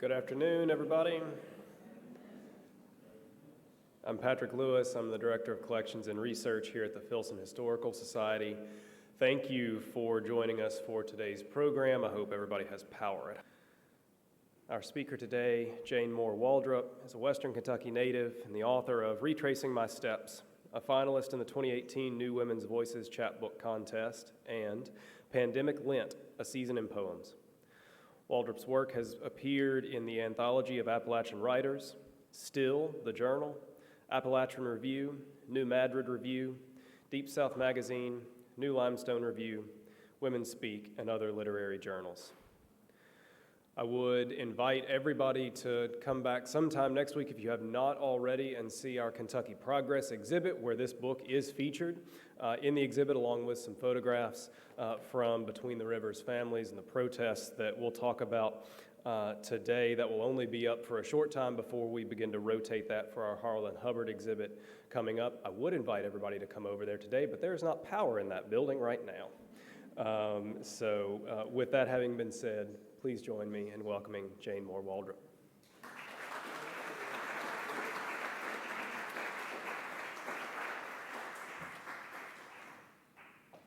Good afternoon, everybody. I'm Patrick Lewis. I'm the Director of Collections and Research here at the Filson Historical Society. Thank you for joining us for today's program. I hope everybody has power. Our speaker today, Jayne Waldrop, is a Western Kentucky native and the author of Retracing My Steps, a finalist in the 2018 New Women's Voices Chapbook Contest, and Pandemic Lent, a season in poems. Waldrop's work has appeared in the Anthology of Appalachian Writers, Still, the Journal, Appalachian Review, New Madrid Review, Deep South Magazine, New Limestone Review, Women Speak, and other literary journals. I would invite everybody to come back sometime next week if you have not already and see our Kentucky Progress exhibit where this book is featured in the exhibit along with some photographs from Between the Rivers families and the protests that we'll talk about today. That will only be up for a short time before we begin to rotate that for our Harlan Hubbard exhibit coming up. I would invite everybody to come over there today, but there is not power in that building right now. With that having been said, please join me in welcoming Jayne Waldrop.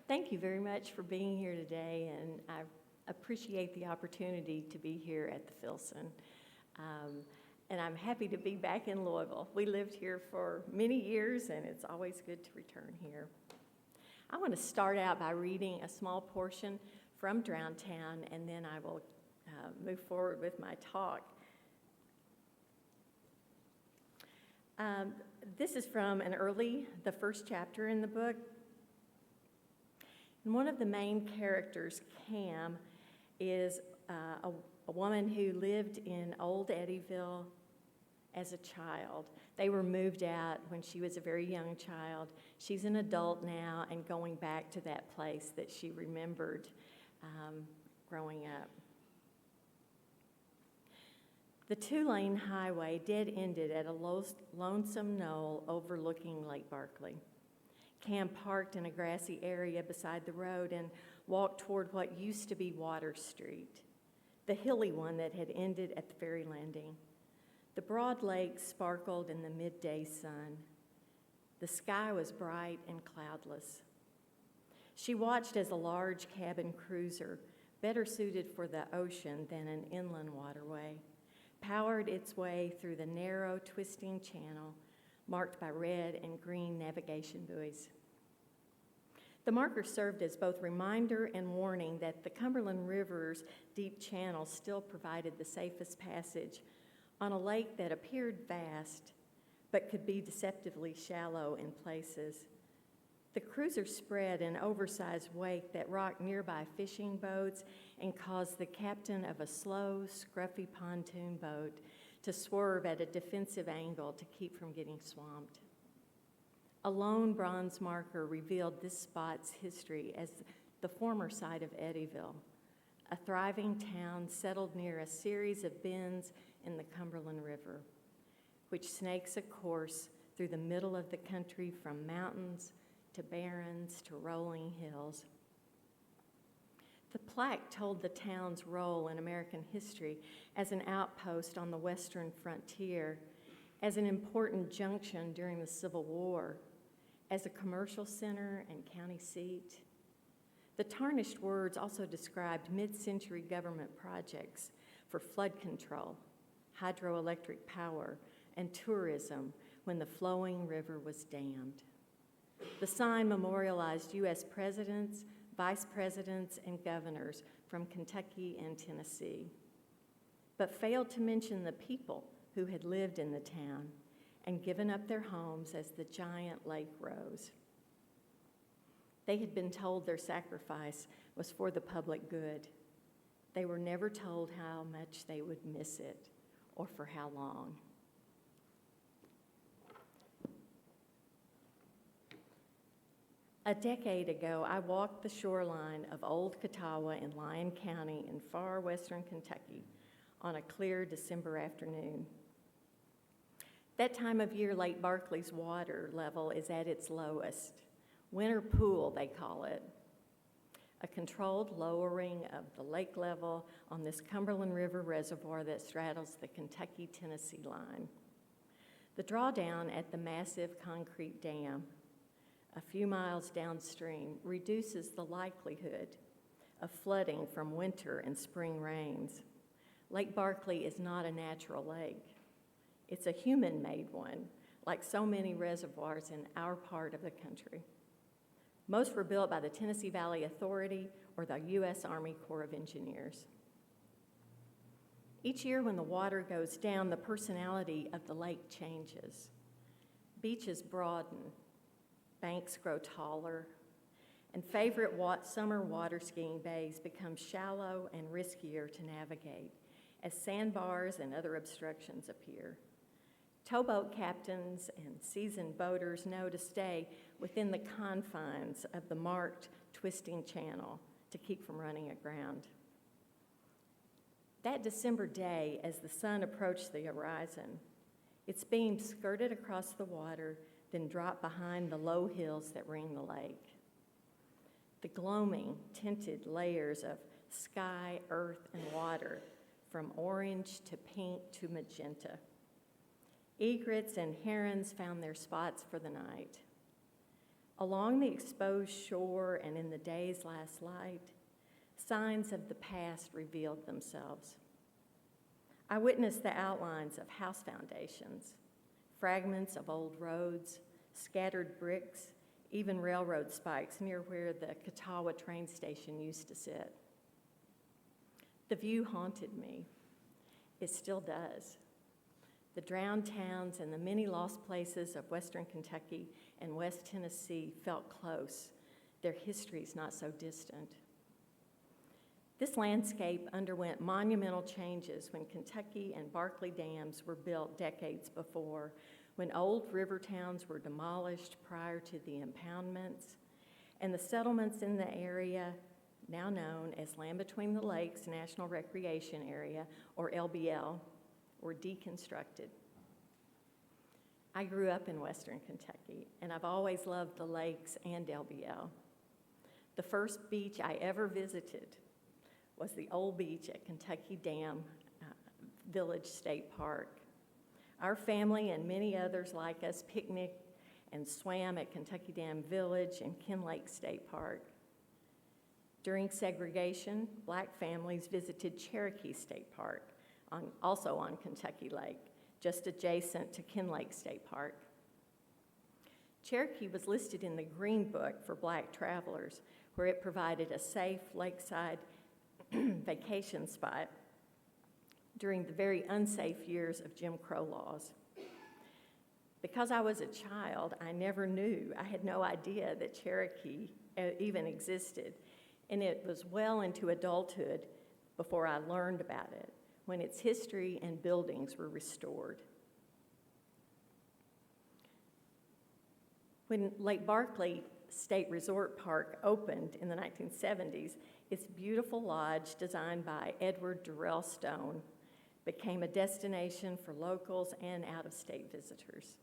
Thank you very much for being here today, and I appreciate the opportunity to be here at the Filson. And I'm happy to be back in Louisville. We lived here for many years, and it's always good to return here. I want to start out by reading a small portion from Drowntown, and then I will move forward with my talk. This is from the first chapter in the book. And one of the main characters, Cam, is a woman who lived in Old Eddyville as a child. They were moved out when she was a very young child. She's an adult now and going back to that place that she remembered growing up. The two-lane highway dead-ended at a lonesome knoll overlooking Lake Barkley. Cam parked in a grassy area beside the road and walked toward what used to be Water Street, the hilly one that had ended at the ferry landing. The broad lake sparkled in the midday sun. The sky was bright and cloudless. She watched as a large cabin cruiser, better suited for the ocean than an inland waterway, powered its way through the narrow, twisting channel marked by red and green navigation buoys. The marker served as both reminder and warning that the Cumberland River's deep channel still provided the safest passage on a lake that appeared vast but could be deceptively shallow in places. The cruiser spread an oversized wake that rocked nearby fishing boats and caused the captain of a slow, scruffy pontoon boat to swerve at a defensive angle to keep from getting swamped. A lone bronze marker revealed this spot's history as the former site of Eddyville, a thriving town settled near a series of bends in the Cumberland River, which snakes a course through the middle of the country from mountains to barrens to rolling hills. The plaque told the town's role in American history as an outpost on the western frontier, as an important junction during the Civil War, as a commercial center and county seat. The tarnished words also described mid-century government projects for flood control, hydroelectric power, and tourism when the flowing river was dammed. The sign memorialized U.S. presidents, vice presidents, and governors from Kentucky and Tennessee, but failed to mention the people who had lived in the town and given up their homes as the giant lake rose. They had been told their sacrifice was for the public good. They were never told how much they would miss it or for how long. A decade ago, I walked the shoreline of Old Catawba in Lyon County in far western Kentucky on a clear December afternoon. That time of year, Lake Barkley's water level is at its lowest. Winter pool, they call it. a controlled lowering of the lake level on this Cumberland River reservoir that straddles the Kentucky-Tennessee line. The drawdown at the massive concrete dam, a few miles downstream, reduces the likelihood of flooding from winter and spring rains. Lake Barkley is not a natural lake. It's a human-made one, like so many reservoirs in our part of the country. Most were built by the Tennessee Valley Authority or the U.S. Army Corps of Engineers. Each year when the water goes down, the personality of the lake changes. Beaches broaden, banks grow taller, and favorite summer water skiing bays become shallow and riskier to navigate as sandbars and other obstructions appear. Towboat captains and seasoned boaters know to stay within the confines of the marked twisting channel to keep from running aground. That December day, as the sun approached the horizon, its beams skirted across the water, then dropped behind the low hills that ring the lake. The gloaming, tinted layers of sky, earth, and water, from orange to pink to magenta. Egrets and herons found their spots for the night. Along the exposed shore and in the day's last light, signs of the past revealed themselves. I witnessed the outlines of house foundations, fragments of old roads, scattered bricks, even railroad spikes near where the Catawba train station used to sit. The view haunted me. It still does. The drowned towns and the many lost places of western Kentucky and West Tennessee felt close, their histories not so distant. This landscape underwent monumental changes when Kentucky and Barkley dams were built decades before, when old river towns were demolished prior to the impoundments, and the settlements in the area, now known as Land Between the Lakes National Recreation Area, or LBL, were deconstructed. I grew up in western Kentucky, and I've always loved the lakes and LBL. The first beach I ever visited was the old beach at Kentucky Dam Village State Park. Our family and many others like us picnicked and swam at Kentucky Dam Village and Kinlake State Park. During segregation, Black families visited Cherokee State Park, also on Kentucky Lake, just adjacent to Kinlake State Park. Cherokee was listed in the Green Book for Black travelers, where it provided a safe lakeside vacation spot during the very unsafe years of Jim Crow laws. Because I was a child, I had no idea that Cherokee even existed, and it was well into adulthood before I learned about it, when its history and buildings were restored. When Lake Barkley State Resort Park opened in the 1970s, its beautiful lodge, designed by Edward Durrell Stone, became a destination for locals and out-of-state visitors.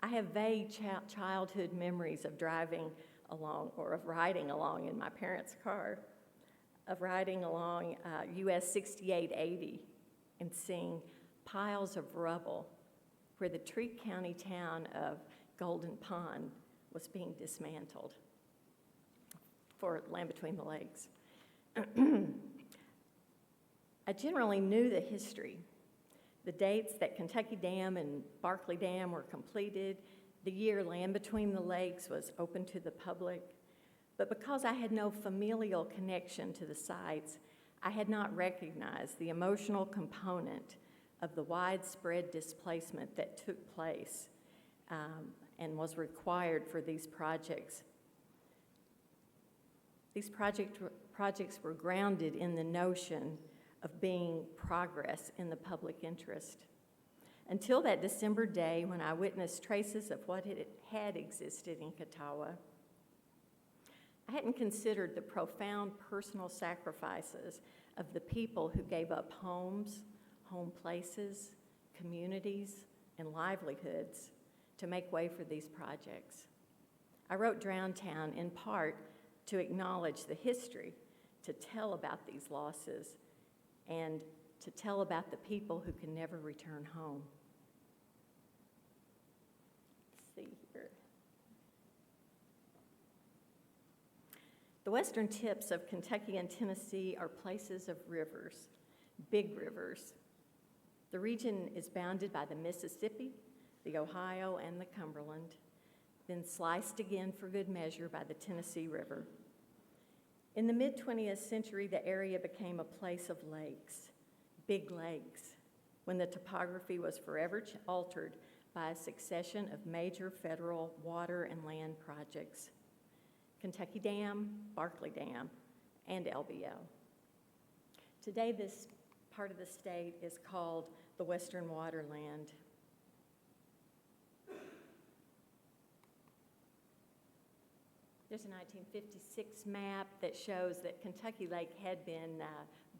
I have vague childhood memories of driving along, or of riding along in my parents' car, of riding along US 6880 and seeing piles of rubble where the Treat County town of Golden Pond was being dismantled for Land Between the Lakes. I generally knew the history, the dates that Kentucky Dam and Barkley Dam were completed, the year Land Between the Lakes was open to the public, but because I had no familial connection to the sites, I had not recognized the emotional component of the widespread displacement that took place and was required for these projects. These projects were grounded in the notion of being progress in the public interest. Until that December day when I witnessed traces of what had existed in Catawba, I hadn't considered the profound personal sacrifices of the people who gave up homes, home places, communities, and livelihoods to make way for these projects. I wrote Drowned Town in part to acknowledge the history, to tell about these losses, and to tell about the people who can never return home. Let's see here. The western tips of Kentucky and Tennessee are places of rivers, big rivers. The region is bounded by the Mississippi, the Ohio, and the Cumberland, then sliced again for good measure by the Tennessee River. In the mid-20th century, the area became a place of lakes, big lakes, when the topography was forever altered by a succession of major federal water and land projects: Kentucky Dam, Barkley Dam, and LBL. Today, this part of the state is called the Western Waterland. There's a 1956 map that shows that Kentucky Lake had been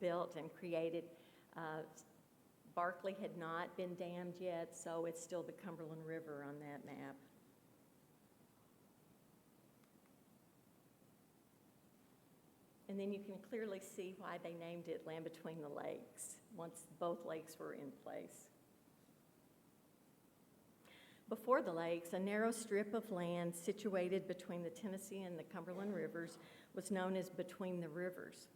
built and created. Barkley had not been dammed yet, so it's still the Cumberland River on that map. And then you can clearly see why they named it Land Between the Lakes, once both lakes were in place. Before the lakes, a narrow strip of land situated between the Tennessee and the Cumberland Rivers was known as Between the Rivers,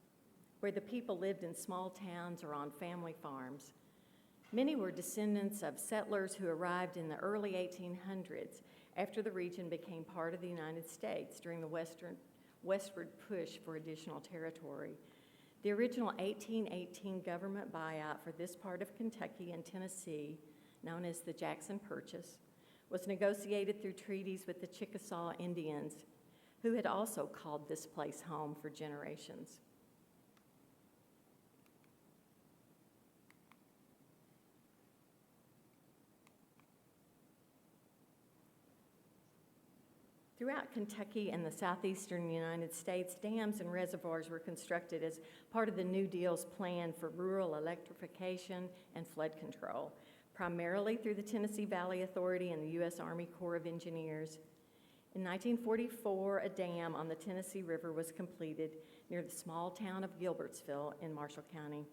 where the people lived in small towns or on family farms. Many were descendants of settlers who arrived in the early 1800s after the region became part of the United States during the westward push for additional territory. The original 1818 government buyout for this part of Kentucky and Tennessee, known as the Jackson Purchase, was negotiated through treaties with the Chickasaw Indians, who had also called this place home for generations. Throughout Kentucky and the southeastern United States, dams and reservoirs were constructed as part of the New Deal's plan for rural electrification and flood control, primarily through the Tennessee Valley Authority and the U.S. Army Corps of Engineers. In 1944, a dam on the Tennessee River was completed near the small town of Gilbertsville in Marshall County.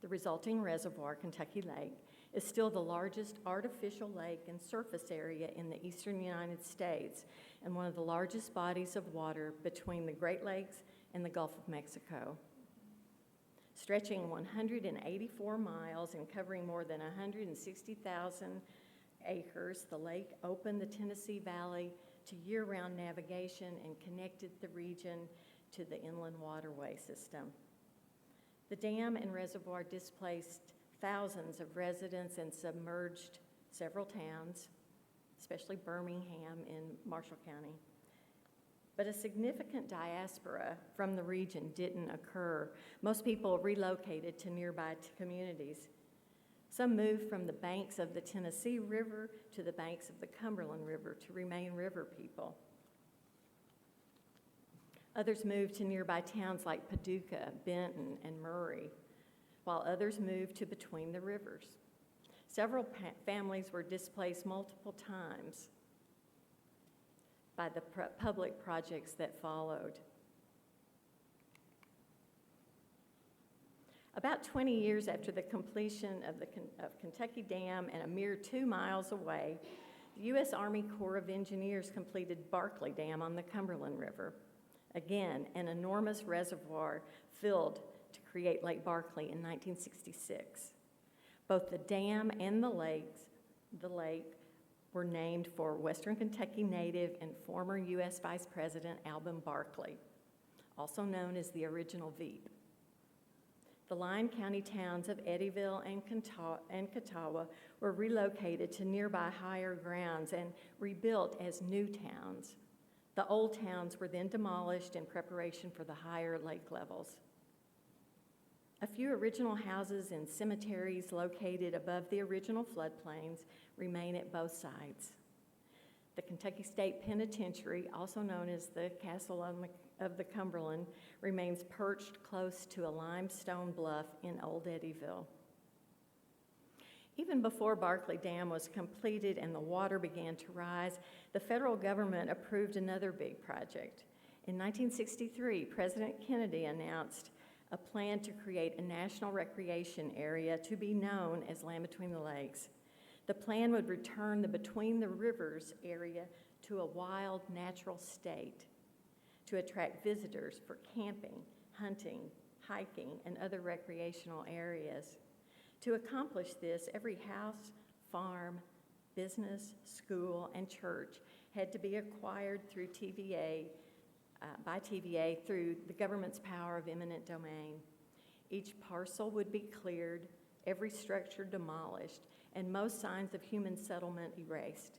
The resulting reservoir, Kentucky Lake, is still the largest artificial lake and surface area in the eastern United States and one of the largest bodies of water between the Great Lakes and the Gulf of Mexico. Stretching 184 miles and covering more than 160,000 acres, the lake opened the Tennessee Valley to year-round navigation and connected the region to the inland waterway system. The dam and reservoir displaced thousands of residents and submerged several towns, especially Birmingham in Marshall County. But a significant diaspora from the region didn't occur. Most people relocated to nearby communities. Some moved from the banks of the Tennessee River to the banks of the Cumberland River to remain river people. Others moved to nearby towns like Paducah, Benton, and Murray, while others moved to between the rivers. Several families were displaced multiple times by the public projects that followed. About 20 years after the completion of Kentucky Dam and a mere 2 miles away, the U.S. Army Corps of Engineers completed Barkley Dam on the Cumberland River. Again, an enormous reservoir filled to create Lake Barkley in 1966. Both the dam and the lake were named for Western Kentucky native and former U.S. Vice President Alben Barkley, also known as the original Veep. The Lyon County towns of Eddyville and Catawba were relocated to nearby higher grounds and rebuilt as new towns. The old towns were then demolished in preparation for the higher lake levels. A few original houses and cemeteries located above the original floodplains remain at both sites. The Kentucky State Penitentiary, also known as the Castle of the Cumberland, remains perched close to a limestone bluff in Old Eddyville. Even before Barkley Dam was completed and the water began to rise, the federal government approved another big project. In 1963, President Kennedy announced a plan to create a national recreation area to be known as Land Between the Lakes. The plan would return the Between the Rivers area to a wild, natural state to attract visitors for camping, hunting, hiking, and other recreational areas. To accomplish this, every house, farm, business, school, and church had to be acquired through by TVA through the government's power of eminent domain. Each parcel would be cleared, every structure demolished, and most signs of human settlement erased.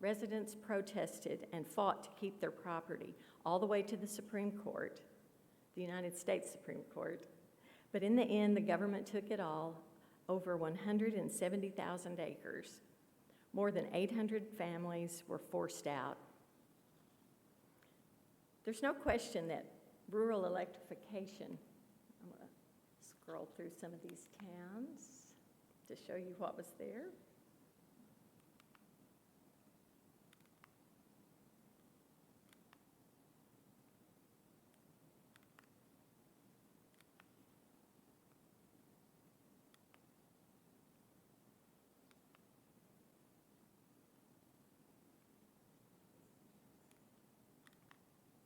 Residents protested and fought to keep their property all the way to the Supreme Court, the United States Supreme Court. But in the end, the government took it all, over 170,000 acres. More than 800 families were forced out. There's no question that rural electrification, I'm going to scroll through some of these towns to show you what was there.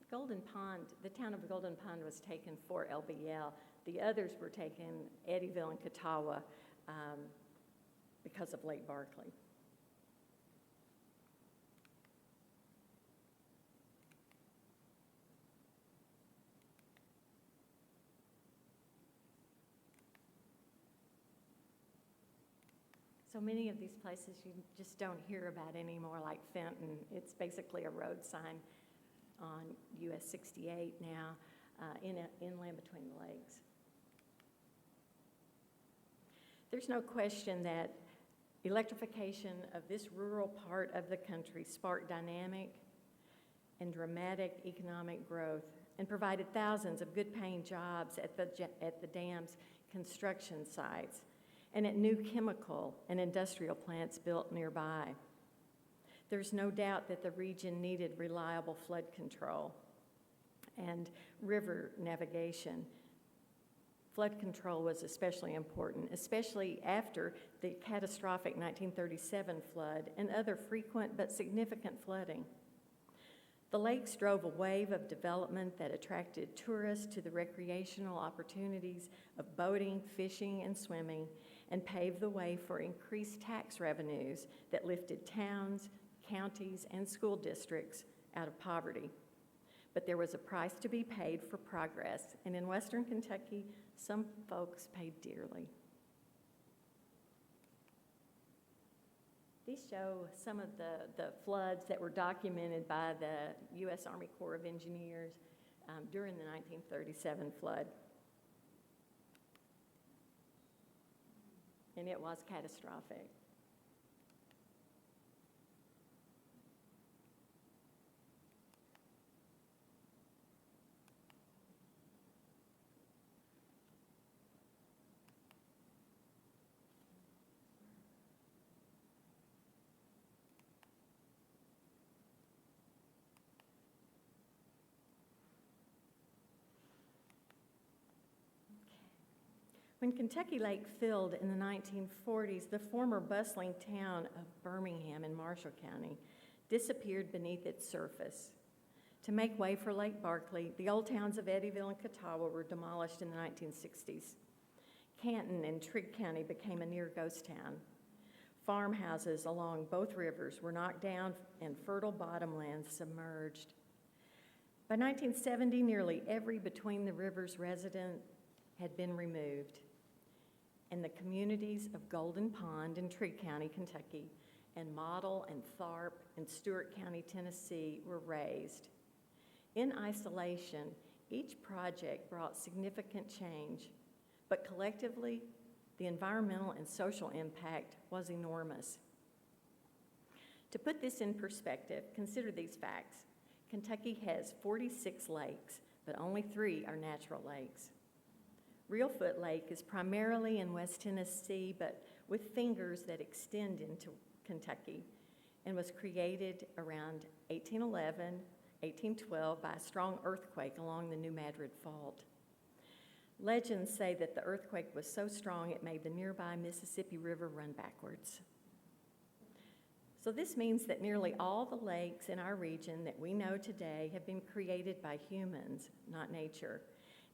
Golden Pond, the town of Golden Pond was taken for LBL. The others were taken, Eddyville and Catawba, because of Lake Barkley. So many of these places you just don't hear about anymore, like Fenton. It's basically a road sign on US 68 now, in Land Between the Lakes. There's no question that electrification of this rural part of the country sparked dynamic and dramatic economic growth and provided thousands of good-paying jobs at the dam's construction sites and at new chemical and industrial plants built nearby. There's no doubt that the region needed reliable flood control and river navigation. Flood control was especially important, especially after the catastrophic 1937 flood and other frequent but significant flooding. The lakes drove a wave of development that attracted tourists to the recreational opportunities of boating, fishing, and swimming, and paved the way for increased tax revenues that lifted towns, counties, and school districts out of poverty. But there was a price to be paid for progress, and in Western Kentucky, some folks paid dearly. These show some of the floods that were documented by the U.S. Army Corps of Engineers during the 1937 flood. And it was catastrophic. When Kentucky Lake filled in the 1940s, the former bustling town of Birmingham in Marshall County disappeared beneath its surface. To make way for Lake Barkley, the old towns of Eddyville and Catawba were demolished in the 1960s. Canton in Trigg County became a near ghost town. Farmhouses along both rivers were knocked down and fertile bottomlands submerged. By 1970, nearly every Between the Rivers resident had been removed, and the communities of Golden Pond in Trigg County, Kentucky, and Model and Tharp in Stewart County, Tennessee were razed. In isolation, each project brought significant change, but collectively, the environmental and social impact was enormous. To put this in perspective, consider these facts. Kentucky has 46 lakes, but only 3 are natural lakes. Reelfoot Lake is primarily in West Tennessee, but with fingers that extend into Kentucky, and was created around 1811, 1812, by a strong earthquake along the New Madrid Fault. Legends say that the earthquake was so strong it made the nearby Mississippi River run backwards. So this means that nearly all the lakes in our region that we know today have been created by humans, not nature.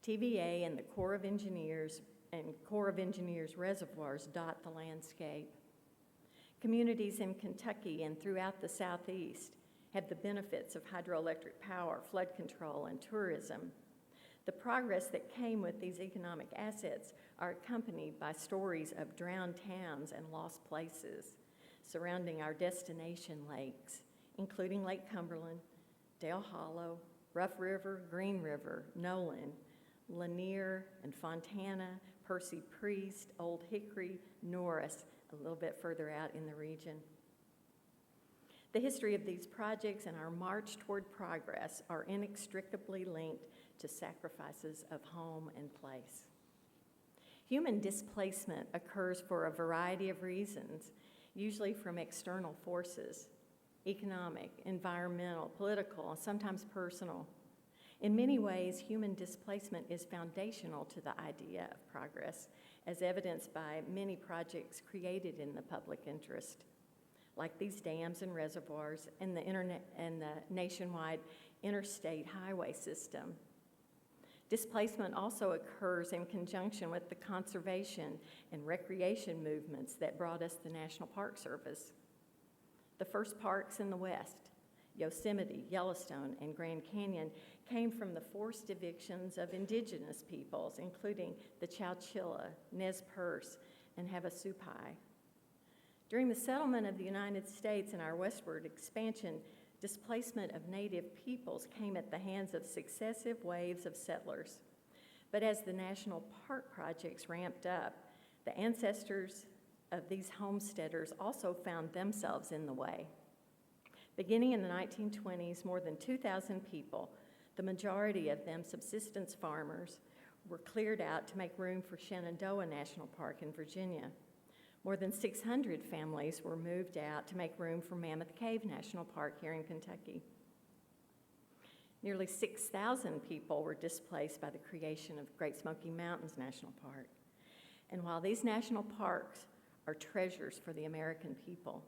TVA and the Corps of Engineers reservoirs dot the landscape. Communities in Kentucky and throughout the Southeast have the benefits of hydroelectric power, flood control, and tourism. The progress that came with these economic assets are accompanied by stories of drowned towns and lost places surrounding our destination lakes, including Lake Cumberland, Dale Hollow, Rough River, Green River, Nolan, Lanier and Fontana, Percy Priest, Old Hickory, Norris, a little bit further out in the region. The history of these projects and our march toward progress are inextricably linked to sacrifices of home and place. Human displacement occurs for a variety of reasons, usually from external forces, economic, environmental, political, sometimes personal. In many ways, human displacement is foundational to the idea of progress, as evidenced by many projects created in the public interest, like these dams and reservoirs and the nationwide interstate highway system. Displacement also occurs in conjunction with the conservation and recreation movements that brought us the National Park Service. The first parks in the West, Yosemite, Yellowstone, and Grand Canyon, came from the forced evictions of indigenous peoples, including the Chowchilla, Nez Perce, and Havasupai. During the settlement of the United States and our westward expansion, displacement of native peoples came at the hands of successive waves of settlers. But as the national park projects ramped up, the ancestors of these homesteaders also found themselves in the way. Beginning in the 1920s, more than 2,000 people, the majority of them subsistence farmers, were cleared out to make room for Shenandoah National Park in Virginia. More than 600 families were moved out to make room for Mammoth Cave National Park here in Kentucky. Nearly 6,000 people were displaced by the creation of Great Smoky Mountains National Park. And while these national parks are treasures for the American people,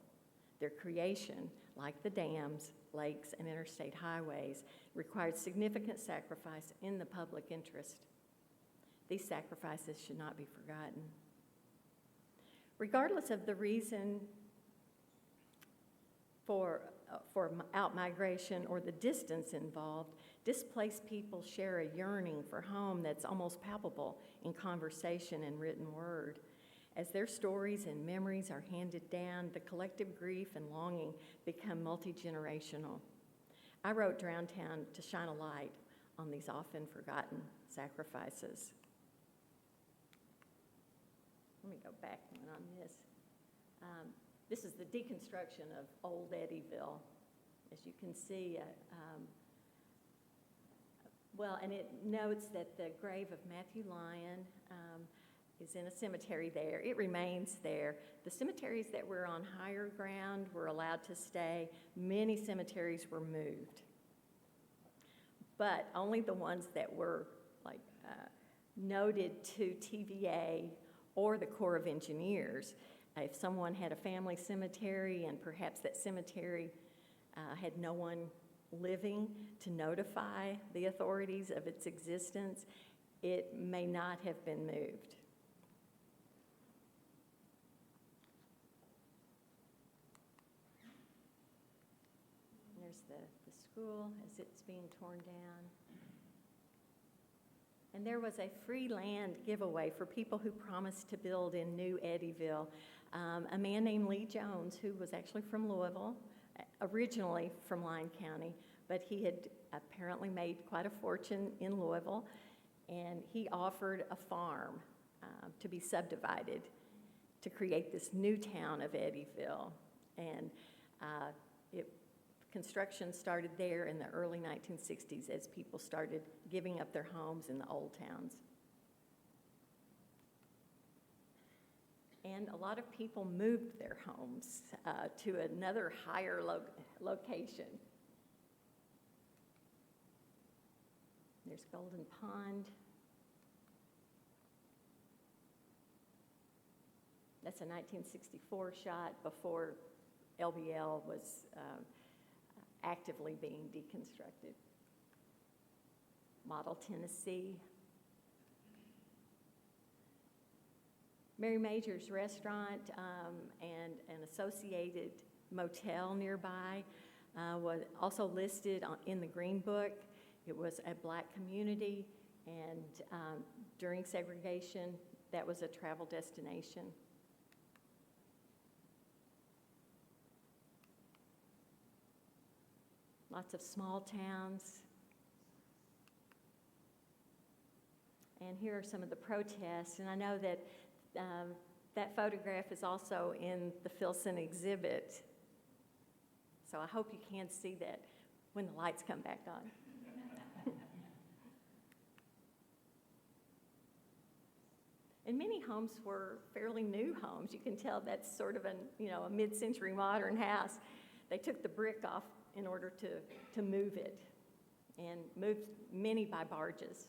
their creation, like the dams, lakes, and interstate highways, required significant sacrifice in the public interest. These sacrifices should not be forgotten. Regardless of the reason for outmigration or the distance involved, displaced people share a yearning for home that's almost palpable in conversation and written word. As their stories and memories are handed down, the collective grief and longing become multi-generational. I wrote Drowned Town to shine a light on these often forgotten sacrifices. Let me go back on this. This is the deconstruction of Old Eddyville. As you can see, and it notes that the grave of Matthew Lyon is in a cemetery there. It remains there. The cemeteries that were on higher ground were allowed to stay. Many cemeteries were moved, but only the ones that were noted to TVA or the Corps of Engineers. If someone had a family cemetery and perhaps that cemetery had no one living to notify the authorities of its existence, it may not have been moved. There's the school as it's being torn down. And there was a free land giveaway for people who promised to build in New Eddyville. A man named Lee Jones, who was actually from Louisville, originally from Lyon County, but he had apparently made quite a fortune in Louisville, and he offered a farm to be subdivided to create this new town of Eddyville. And construction started there in the early 1960s as people started giving up their homes in the old towns. And a lot of people moved their homes to another higher location. There's Golden Pond. That's a 1964 shot before LBL was actively being deconstructed. Model Tennessee. Mary Major's restaurant and an associated motel nearby was also listed in the Green Book. It was a Black community, and during segregation, that was a travel destination. Lots of small towns. And here are some of the protests, and I know that that photograph is also in the Filson exhibit. So I hope you can see that when the lights come back on. And many homes were fairly new homes. You can tell that's sort of a mid-century modern house. They took the brick off in order to move it, and moved many by barges.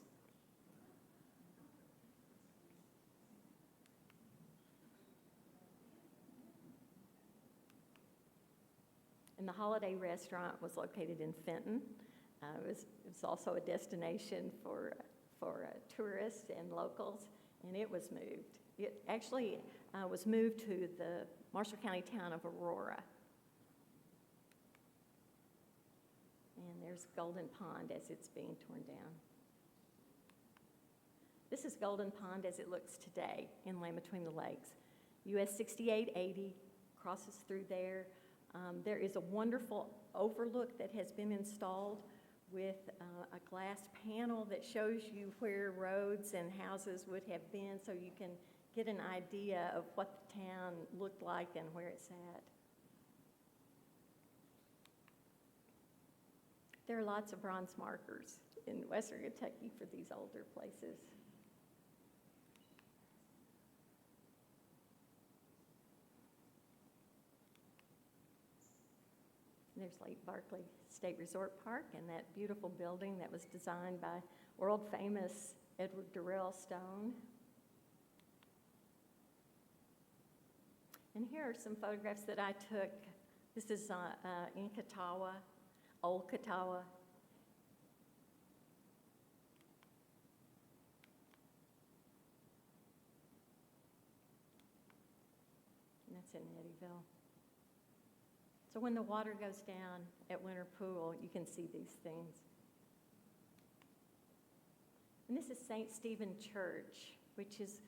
And the Holiday Restaurant was located in Fenton. It was also a destination for tourists and locals, and it was moved. It actually was moved to the Marshall County town of Aurora. And there's Golden Pond as it's being torn down. This is Golden Pond as it looks today in Land Between the Lakes. US 6880 crosses through there. There is a wonderful overlook that has been installed with a glass panel that shows you where roads and houses would have been, so you can get an idea of what the town looked like and where it's at. There are lots of bronze markers in Western Kentucky for these older places. There's Lake Barkley State Resort Park and that beautiful building that was designed by world-famous Edward Durrell Stone. And here are some photographs that I took. This is in Catawba, Old Catawba. And that's in Eddyville. So when the water goes down at Winter Pool, you can see these things. And this is St. Stephen Church, which is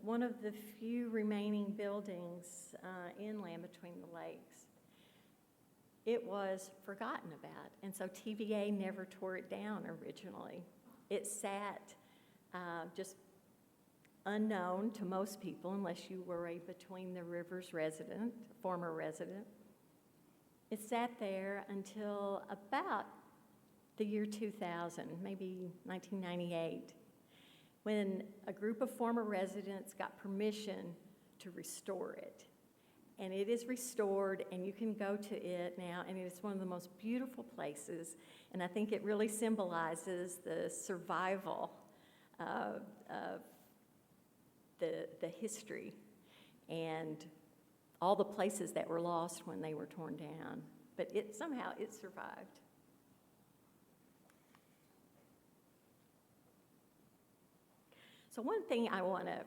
one of the few remaining buildings in Land Between the Lakes. It was forgotten about, and so TVA never tore it down originally. It sat just unknown to most people, unless you were a Between the Rivers resident, former resident. It sat there until about the year 2000, maybe 1998, when a group of former residents got permission to restore it. And it is restored, and you can go to it now, and it's one of the most beautiful places, and I think it really symbolizes the survival of the history and all the places that were lost when they were torn down. But somehow it survived. So one thing I want to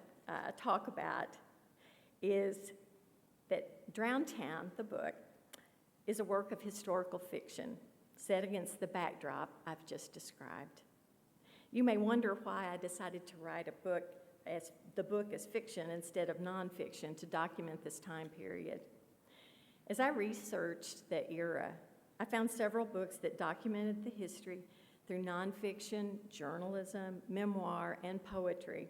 talk about is that Drowned Town, the book, is a work of historical fiction set against the backdrop I've just described. You may wonder why I decided to write the book as fiction instead of nonfiction to document this time period. As I researched the era, I found several books that documented the history through nonfiction, journalism, memoir, and poetry.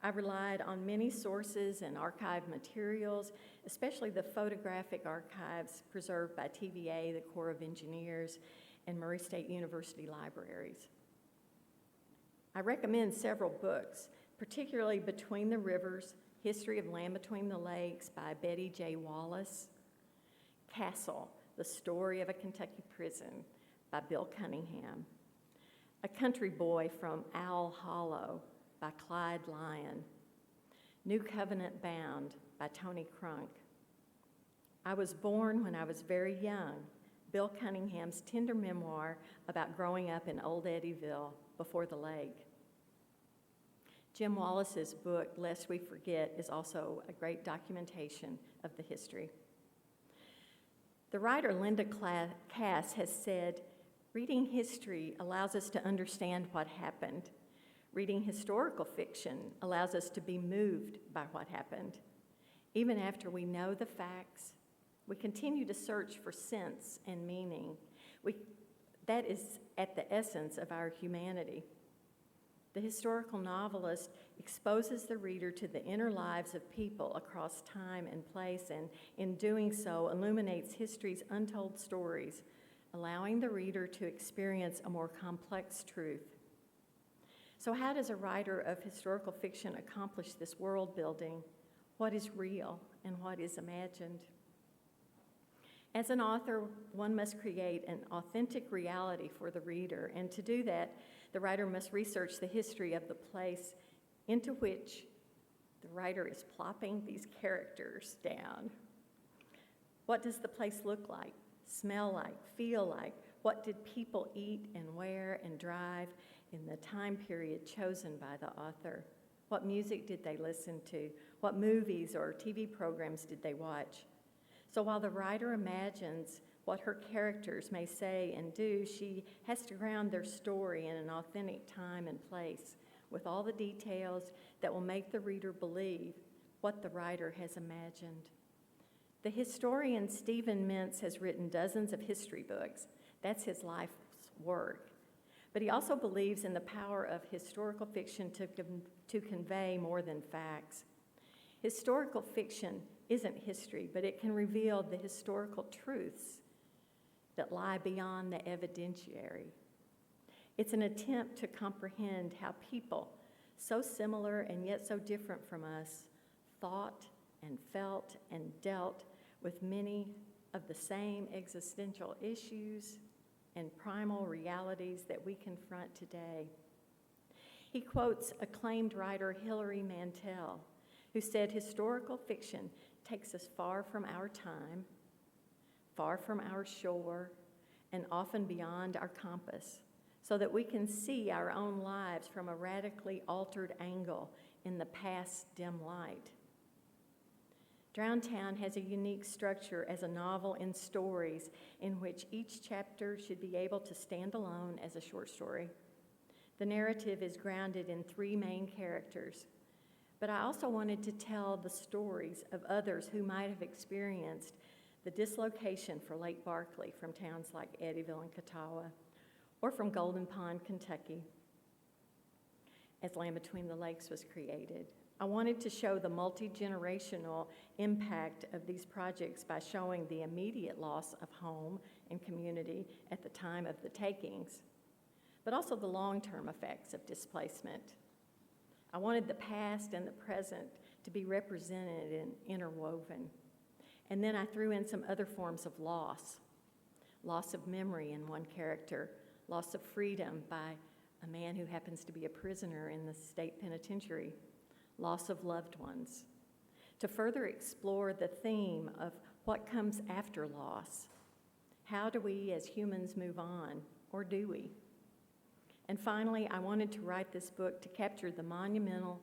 I relied on many sources and archive materials, especially the photographic archives preserved by TVA, the Corps of Engineers, and Murray State University libraries. I recommend several books, particularly Between the Rivers, History of Land Between the Lakes by Betty J. Wallace, Castle, The Story of a Kentucky Prison by Bill Cunningham, A Country Boy from Owl Hollow by Clyde Lyon, New Covenant Bound by Tony Crunk, I Was Born When I Was Very Young, Bill Cunningham's tender memoir about growing up in Old Eddyville before the lake. Jim Wallace's book, Lest We Forget, is also a great documentation of the history. The writer Linda Cass has said, reading history allows us to understand what happened. Reading historical fiction allows us to be moved by what happened. Even after we know the facts, we continue to search for sense and meaning. That is at the essence of our humanity. The historical novelist exposes the reader to the inner lives of people across time and place, and in doing so, illuminates history's untold stories, allowing the reader to experience a more complex truth. So how does a writer of historical fiction accomplish this world building? What is real and what is imagined? As an author, one must create an authentic reality for the reader, and to do that, the writer must research the history of the place into which the writer is plopping these characters down. What does the place look like, smell like, feel like? What did people eat and wear and drive in the time period chosen by the author? What music did they listen to? What movies or TV programs did they watch? So while the writer imagines what her characters may say and do, she has to ground their story in an authentic time and place with all the details that will make the reader believe what the writer has imagined. The historian Stephen Mintz has written dozens of history books. That's his life's work. But he also believes in the power of historical fiction to convey more than facts. Historical fiction isn't history, but it can reveal the historical truths that lie beyond the evidentiary. It's an attempt to comprehend how people, so similar and yet so different from us, thought and felt and dealt with many of the same existential issues and primal realities that we confront today. He quotes acclaimed writer Hilary Mantel, who said, "Historical fiction takes us far from our time, far from our shore, and often beyond our compass, so that we can see our own lives from a radically altered angle in the past's dim light." Drowned Town has a unique structure as a novel in stories in which each chapter should be able to stand alone as a short story. The narrative is grounded in three main characters, but I also wanted to tell the stories of others who might have experienced the dislocation for Lake Barkley from towns like Eddyville and Catawba, or from Golden Pond, Kentucky, as Land Between the Lakes was created. I wanted to show the multi-generational impact of these projects by showing the immediate loss of home and community at the time of the takings, but also the long-term effects of displacement. I wanted the past and the present to be represented and interwoven. And then I threw in some other forms of loss of memory in one character, loss of freedom by a man who happens to be a prisoner in the state penitentiary, loss of loved ones, to further explore the theme of what comes after loss. How do we as humans move on, or do we? And finally, I wanted to write this book to capture the monumental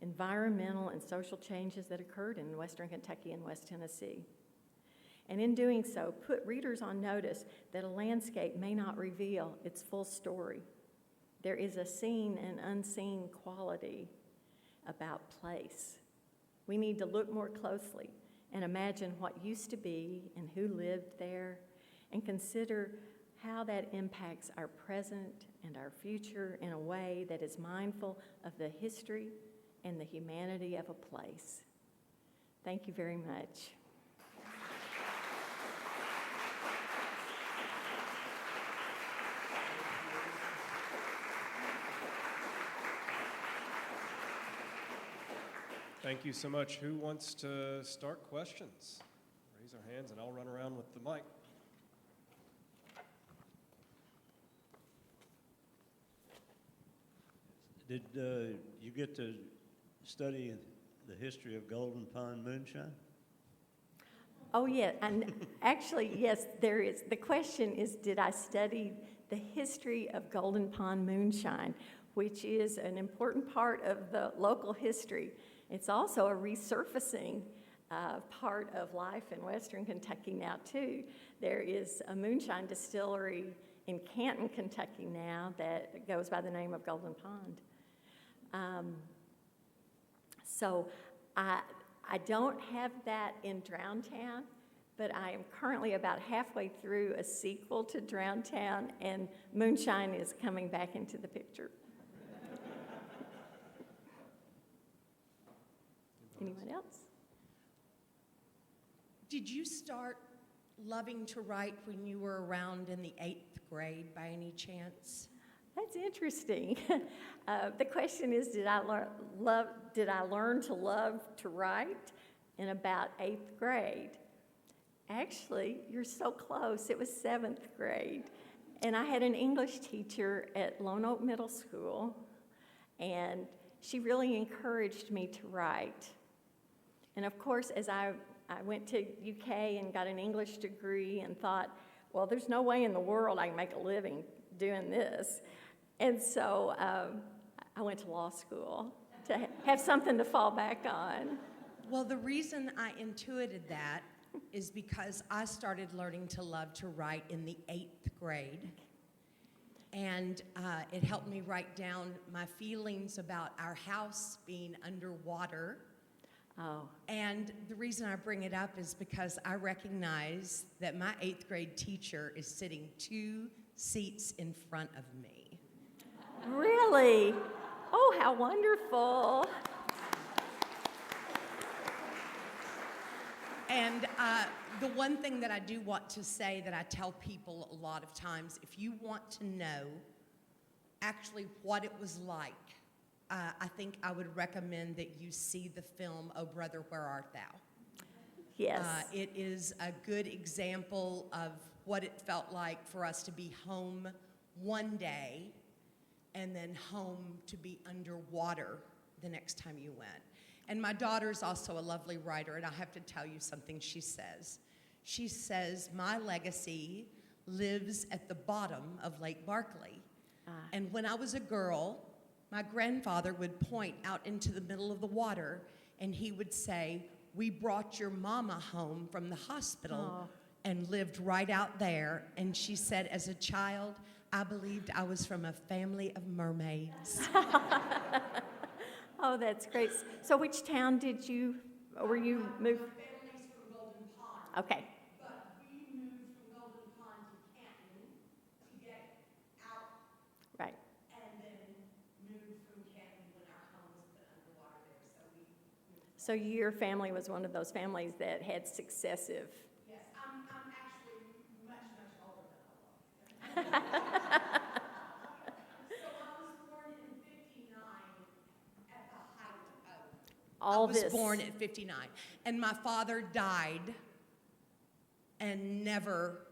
environmental and social changes that occurred in Western Kentucky and West Tennessee. And in doing so, put readers on notice that a landscape may not reveal its full story. There is a seen and unseen quality about place. We need to look more closely and imagine what used to be and who lived there, and consider how that impacts our present and our future in a way that is mindful of the history and the humanity of a place. Thank you very much. Thank you so much. Who wants to start questions? Raise our hands and I'll run around with the mic. Did you get to study the history of Golden Pond moonshine? Oh, yeah, and actually, yes, there is. The question is, did I study the history of Golden Pond moonshine, which is an important part of the local history. It's also a resurfacing part of life in Western Kentucky now, too. There is a moonshine distillery in Canton, Kentucky now that goes by the name of Golden Pond. So I don't have that in Drowntown, but I am currently about halfway through a sequel to Drowntown, and moonshine is coming back into the picture. Anyone else? Did you start loving to write when you were around in the 8th grade by any chance? That's interesting. The question is, did I learn to love to write in about 8th grade? Actually, you're so close. It was 7th grade. And I had an English teacher at Lone Oak Middle School, and she really encouraged me to write. And of course, as I went to UK and got an English degree and thought, well, there's no way in the world I can make a living doing this. And so I went to law school to have something to fall back on. Well, the reason I intuited that is because I started learning to love to write in the 8th grade. And it helped me write down my feelings about our house being underwater. Oh. And the reason I bring it up is because I recognize that my 8th grade teacher is sitting 2 seats in front of me. Really? Oh, how wonderful. And the one thing that I do want to say that I tell people a lot of times, if you want to know actually what it was like, I think I would recommend that you see the film, Oh Brother, Where Art Thou? Yes. It is a good example of what it felt like for us to be home one day and then home to be underwater the next time you went. And my daughter's also a lovely writer, and I have to tell you something she says. She says, my legacy lives at the bottom of Lake Barkley. And when I was a girl, my grandfather would point out into the middle of the water, and he would say, we brought your mama home from the hospital and lived right out there. And she said, as a child, I believed I was from a family of mermaids. Oh, that's great. So which town did you, or were you moved? My family's from Golden Pond. Okay. But we moved from Golden Pond to Canton to get out. Right. And then moved from Canton when our home was put underwater there. So we moved. So your family was one of those families that had successive. Yes, I'm actually much, much older than I was. So I was born in 59 at the height of. All I was this. born at 59, and my father died and never,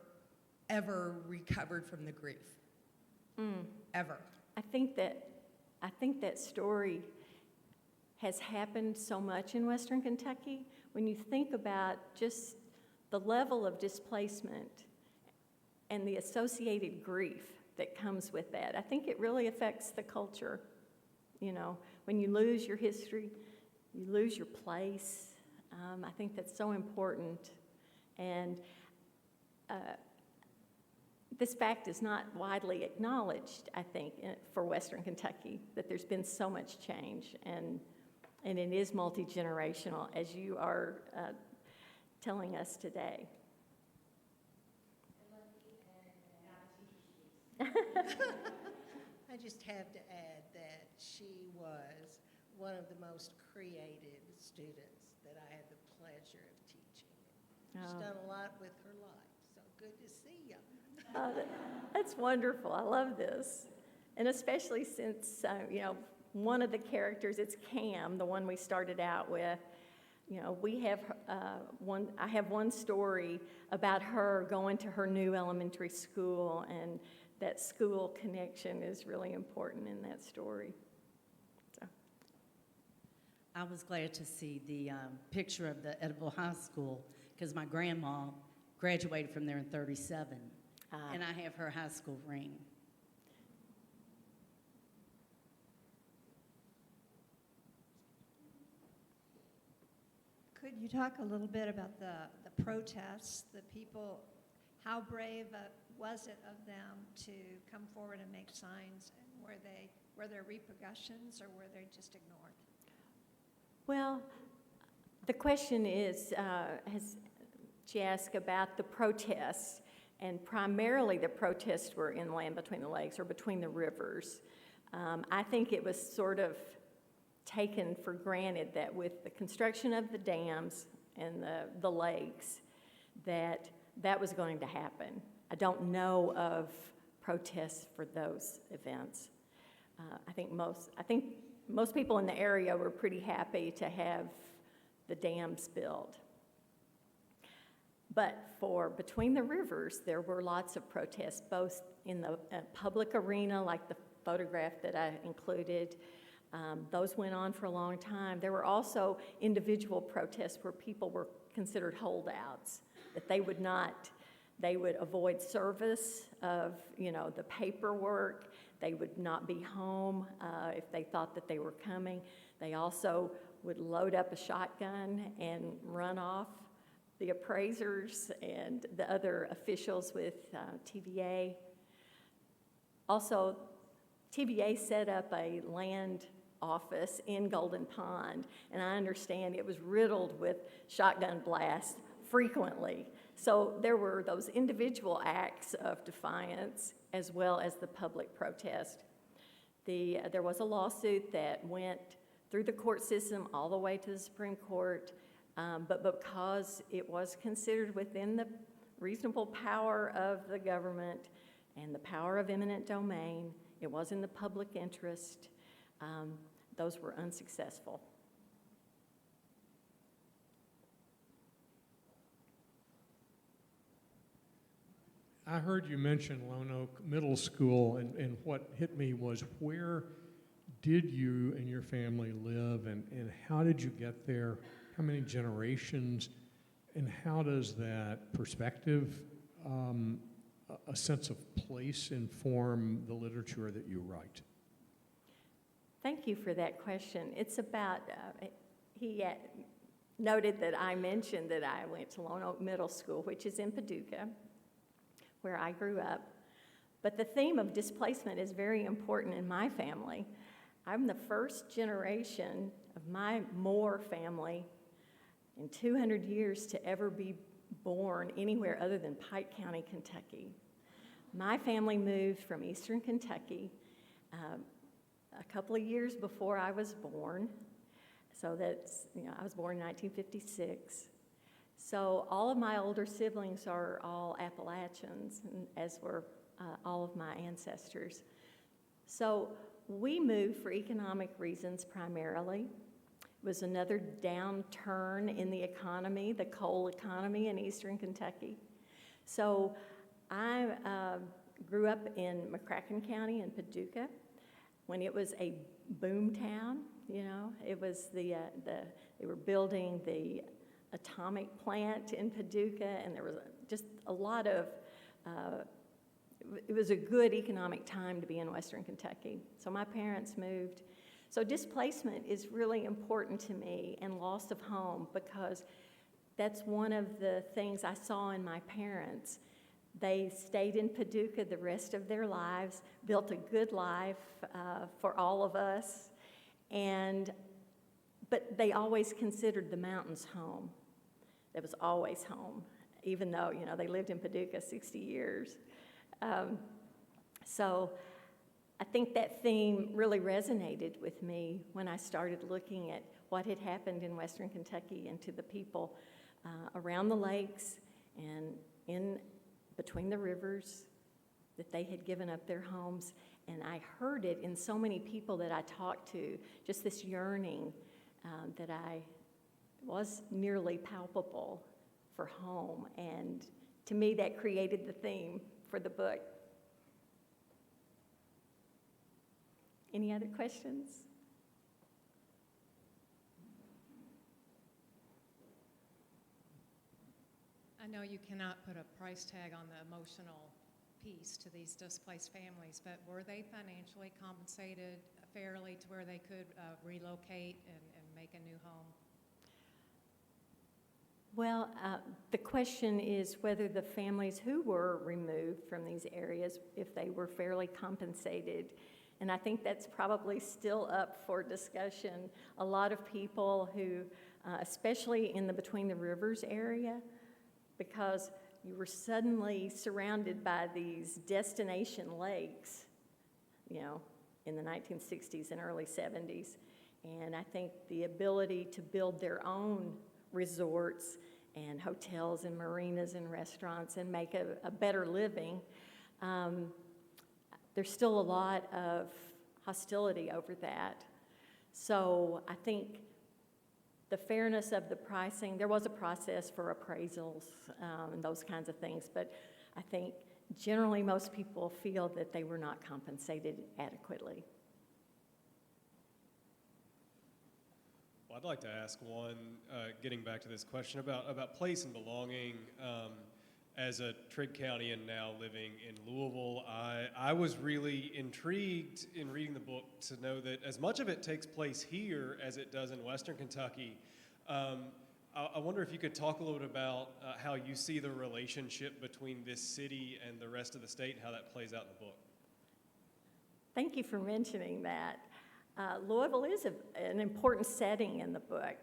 ever recovered from the grief. Ever. I think that story has happened so much in Western Kentucky. When you think about just the level of displacement and the associated grief that comes with that, I think it really affects the culture. You know, when you lose your history, you lose your place. I think that's so important. And this fact is not widely acknowledged, I think, for Western Kentucky, that there's been so much change, and it is multi-generational, as you are telling us today. I just have to add that she was one of the most creative students that I had the pleasure of teaching. She's done a lot with her life, so good to see you. That's wonderful. I love this. And especially since, one of the characters, it's Cam, the one we started out with. We have I have one story about her going to her new elementary school, and that school connection is really important in that story. I was glad to see the picture of the Ediville High School because my grandma graduated from there in '37, and I have her high school ring. Could you talk a little bit about the protests, the people, how brave was it of them to come forward and make signs, and were there repercussions or were they just ignored? Well, the question is, she asked about the protests, and primarily the protests were in land between the lakes or between the rivers. I think it was sort of taken for granted that with the construction of the dams and the lakes, that was going to happen. I don't know of protests for those events. I think most people in the area were pretty happy to have the dams built. But for between the rivers, there were lots of protests, both in the public arena, like the photograph that I included. Those went on for a long time. There were also individual protests where people were considered holdouts, that they would avoid service of, the paperwork. They would not be home if they thought that they were coming. They also would load up a shotgun and run off the appraisers and the other officials with TVA. Also, TVA set up a land office in Golden Pond, and I understand it was riddled with shotgun blasts frequently. So there were those individual acts of defiance as well as the public protest. There was a lawsuit that went through the court system all the way to the Supreme Court, but because it was considered within the reasonable power of the government and the power of eminent domain, it was in the public interest, those were unsuccessful. I heard you mention Lone Oak Middle School, and what hit me was, where did you and your family live, and how did you get there? How many generations? And how does that perspective, a sense of place, inform the literature that you write? Thank you for that question. It's about, he noted that I mentioned that I went to Lone Oak Middle School, which is in Paducah, where I grew up. But the theme of displacement is very important in my family. I'm the first generation of my Moore family in 200 years to ever be born anywhere other than Pike County, Kentucky. My family moved from eastern Kentucky a couple of years before I was born. So that's, I was born in 1956. So all of my older siblings are all Appalachians, as were all of my ancestors. So we moved for economic reasons primarily. It was another downturn in the economy, the coal economy in eastern Kentucky. So I grew up in McCracken County in Paducah when it was a boom town. It was they were building the atomic plant in Paducah, and there was just a lot of, it was a good economic time to be in Western Kentucky. So my parents moved. So displacement is really important to me, and loss of home, because that's one of the things I saw in my parents. They stayed in Paducah the rest of their lives, built a good life for all of us, but they always considered the mountains home. That was always home, even though, they lived in Paducah 60 years. So I think that theme really resonated with me when I started looking at what had happened in Western Kentucky and to the people around the lakes and in between the rivers, that they had given up their homes. And I heard it in so many people that I talked to, just this yearning that was nearly palpable for home. And to me, that created the theme for the book. Any other questions? I know you cannot put a price tag on the emotional piece to these displaced families, but were they financially compensated fairly to where they could relocate and make a new home? Well, the question is whether the families who were removed from these areas, if they were fairly compensated. And I think that's probably still up for discussion. A lot of people who, especially in the Between the Rivers area, because you were suddenly surrounded by these destination lakes, in the 1960s and early 70s. And I think the ability to build their own resorts and hotels and marinas and restaurants and make a better living, there's still a lot of hostility over that. So I think the fairness of the pricing, there was a process for appraisals and those kinds of things, but I think generally most people feel that they were not compensated adequately. Well, I'd like to ask one, getting back to this question about place and belonging. As a Trigg County and now living in Louisville, I was really intrigued in reading the book to know that as much of it takes place here as it does in Western Kentucky. I wonder if you could talk a little bit about how you see the relationship between this city and the rest of the state and how that plays out in the book. Thank you for mentioning that. Louisville is an important setting in the book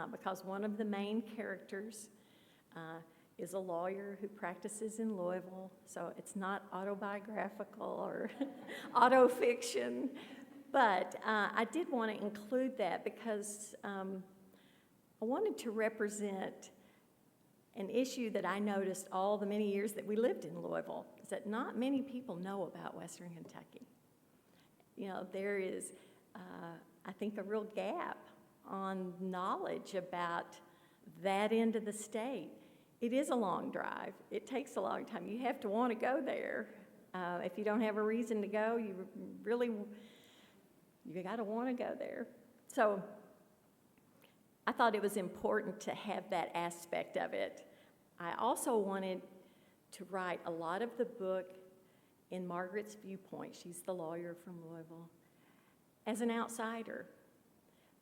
because one of the main characters is a lawyer who practices in Louisville, so it's not autobiographical or autofiction, but I did want to include that because I wanted to represent an issue that I noticed all the many years that we lived in Louisville, is that not many people know about Western Kentucky. There is, I think, a real gap on knowledge about that end of the state. It is a long drive. It takes a long time. You have to want to go there. If you don't have a reason to go, you got to want to go there. So I thought it was important to have that aspect of it. I also wanted to write a lot of the book in Margaret's viewpoint. She's the lawyer from Louisville, as an outsider.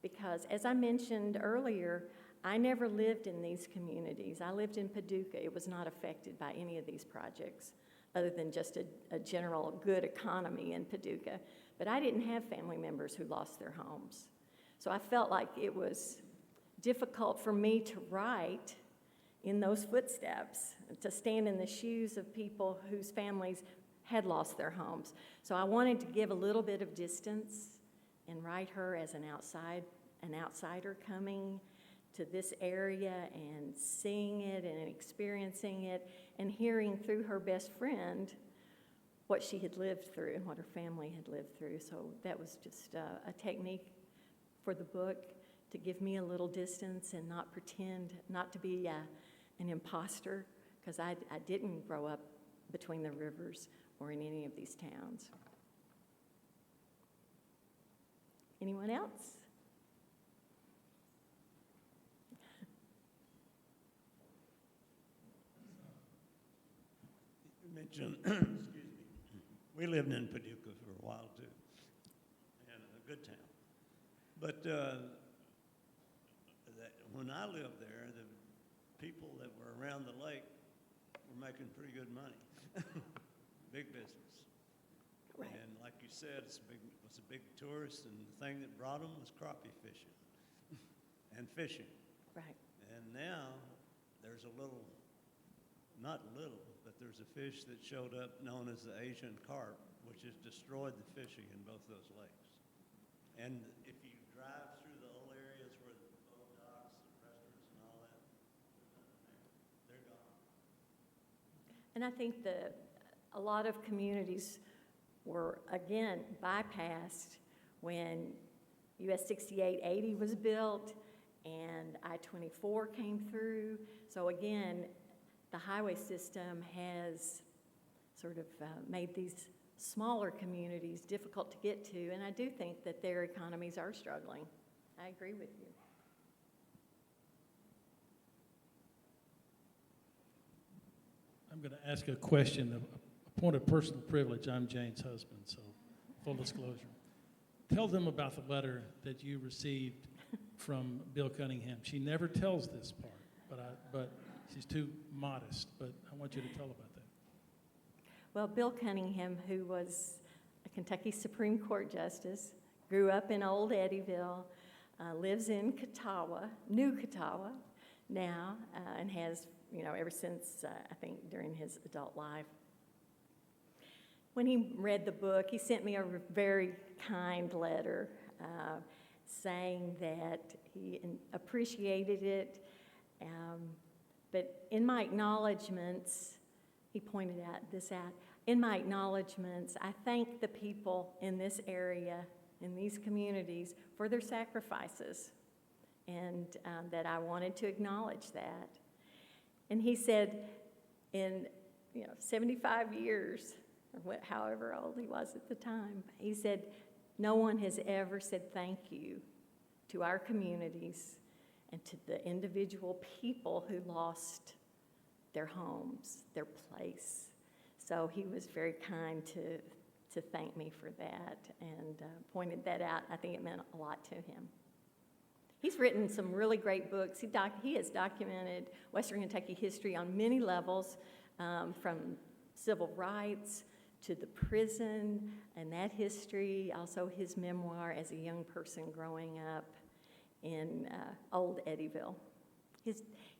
Because as I mentioned earlier, I never lived in these communities. I lived in Paducah. It was not affected by any of these projects, other than just a general good economy in Paducah. But I didn't have family members who lost their homes. So I felt like it was difficult for me to write in those footsteps, to stand in the shoes of people whose families had lost their homes. So I wanted to give a little bit of distance and write her as an outsider coming to this area and seeing it and experiencing it and hearing through her best friend what she had lived through and what her family had lived through. So that was just a technique for the book, to give me a little distance and not pretend, not to be an imposter, because I didn't grow up between the rivers or in any of these towns. Anyone else? You mentioned, excuse me, we lived in Paducah for a while too, and a good town. But when I lived there, the people that were around the lake were making pretty good money. Big business. Right. And like you said, it was a big tourist, and the thing that brought them was crappie fishing and fishing. Right. And now there's not little, but there's a fish that showed up known as the Asian carp, which has destroyed the fishing in both those lakes. And if you drive through the old areas where the boat docks and restaurants and all that, they're gone. And I think a lot of communities were, again, bypassed when US 6880 was built and I-24 came through. So again, the highway system has sort of made these smaller communities difficult to get to, and I do think that their economies are struggling. I agree with you. I'm going to ask a question, a point of personal privilege. I'm Jayne's husband, so full disclosure. Tell them about the letter that you received from Bill Cunningham. She never tells this part, but she's too modest, but I want you to tell about that. Well, Bill Cunningham, who was a Kentucky Supreme Court justice, grew up in Old Eddyville, lives in Catawba, New Catawba now, and has, ever since, I think, during his adult life. When he read the book, he sent me a very kind letter saying that he appreciated it, but in my acknowledgments, he pointed this out, in my acknowledgments, I thank the people in this area, in these communities, for their sacrifices, and that I wanted to acknowledge that. And he said, in 75 years, or however old he was at the time, he said, no one has ever said thank you to our communities and to the individual people who lost their homes, their place. So he was very kind to thank me for that and pointed that out. I think it meant a lot to him. He's written some really great books. He has documented Western Kentucky history on many levels, from civil rights to the prison and that history, also his memoir as a young person growing up in Old Eddyville.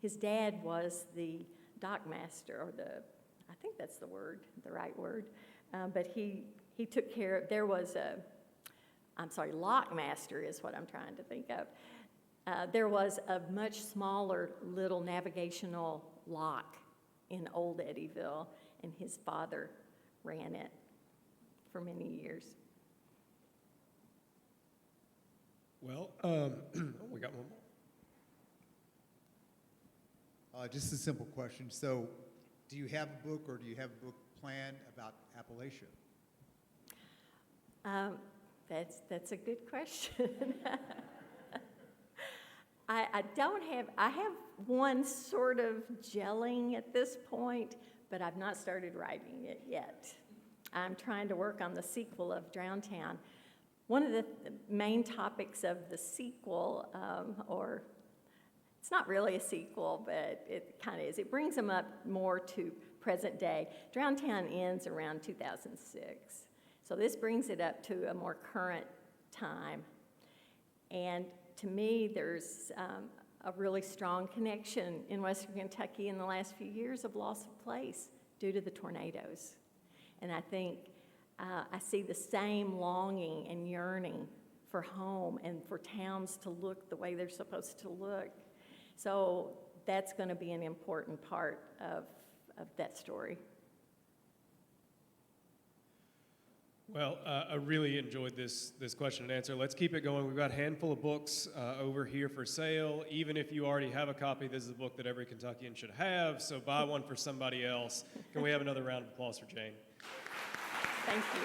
His dad was the dock master, or I think that's the right word, but he took care of, there was lock master is what I'm trying to think of. There was a much smaller little navigational lock in Old Eddyville, and his father ran it for many years. Well, we got one more. Just a simple question. So, do you have a book, or do you have a book planned about Appalachia? That's a good question. I don't have, I have one sort of gelling at this point, but I've not started writing it yet. I'm trying to work on the sequel of Drowntown. One of the main topics of the sequel, or it's not really a sequel, but it kind of is, it brings them up more to present day. Drowntown ends around 2006. So this brings it up to a more current time. And to me, there's a really strong connection in Western Kentucky in the last few years of loss of place due to the tornadoes. And I think I see the same longing and yearning for home and for towns to look the way they're supposed to look. So that's going to be an important part of that story. Well, I really enjoyed this question and answer. Let's keep it going. We've got a handful of books over here for sale. Even if you already have a copy, this is a book that every Kentuckian should have, so buy one for somebody else. Can we have another round of applause for Jayne? Thank you.